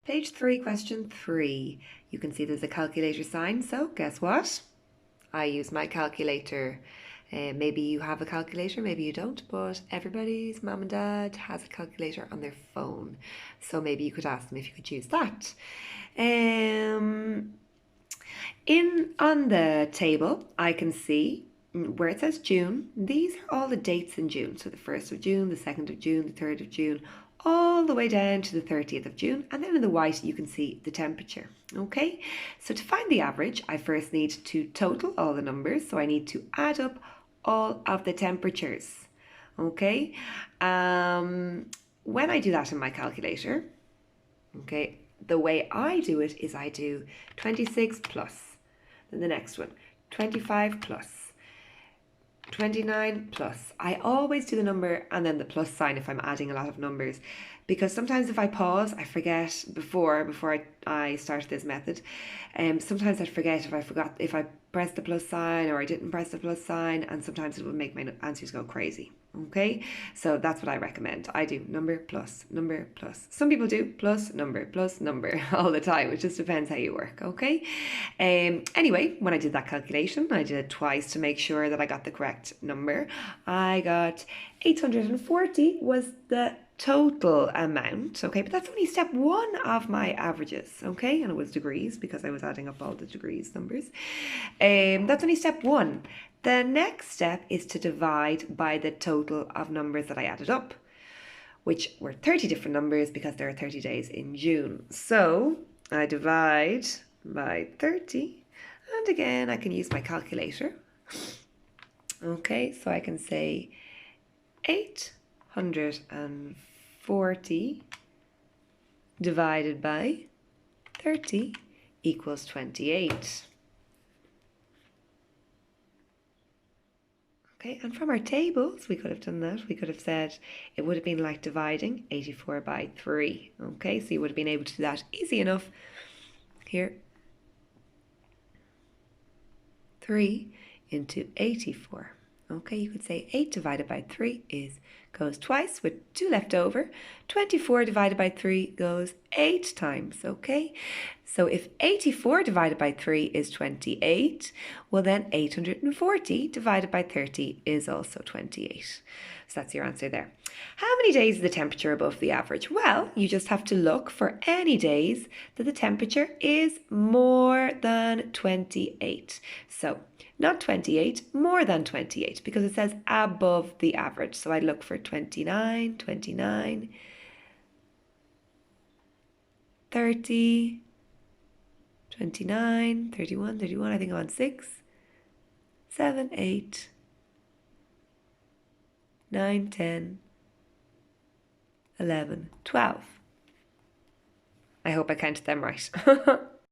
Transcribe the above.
Page 3, question 3. You can see there's a calculator sign, so guess what? I use my calculator. Maybe you have a calculator, maybe you don't, but everybody's mum and dad has a calculator on their phone. So maybe you could ask them if you could use that. On the table, I can see where it says June. These are all the dates in June. So the 1st of June, the 2nd of June, the 3rd of June, all the way down to the 30th of June. And then in the white, you can see the temperature. Okay, so to find the average, I first need to total all the numbers. So I need to add up all of the temperatures. Okay, when I do that in my calculator, okay, the way I do it is I do 26 plus, then the next one, 25 plus, 29 plus. I always do the number and then the plus sign if I'm adding a lot of numbers, because sometimes if I pause, I forget before I started this method. Sometimes I'd forget if I pressed the plus sign or I didn't press the plus sign, and sometimes it would make my answers go crazy. Okay, so that's what I recommend. I do number plus number plus. Some people do plus number all the time. It just depends how you work. Okay. Anyway, when I did that calculation, I did it twice to make sure that I got the correct number. I got 840 was the total amount, okay, but that's only step 1 of my averages, okay, and it was degrees because I was adding up all the degrees numbers. That's only step 1. The next step is to divide by the total of numbers that I added up, which were 30 different numbers because there are 30 days in June. So I divide by 30, and again I can use my calculator. Okay, so I can say 840 divided by 30 equals 28. Okay, and from our tables, we could have done that. We could have said it would have been like dividing 84 by 3. Okay, so you would have been able to do that easy enough. Here, 3 into 84. Okay, you could say 8 divided by 3 goes twice with 2 left over. 24 divided by 3 goes 8 times, okay? So if 84 divided by 3 is 28, well then 840 divided by 30 is also 28. So that's your answer there. How many days is the temperature above the average? Well, you just have to look for any days that the temperature is more than 28. So not 28, more than 28, because it says above the average. So I look for 29, 29, 30, 29, 31, 31, I think I'm on 6, 7, 8, 9, 10, 11, 12. I hope I counted them right.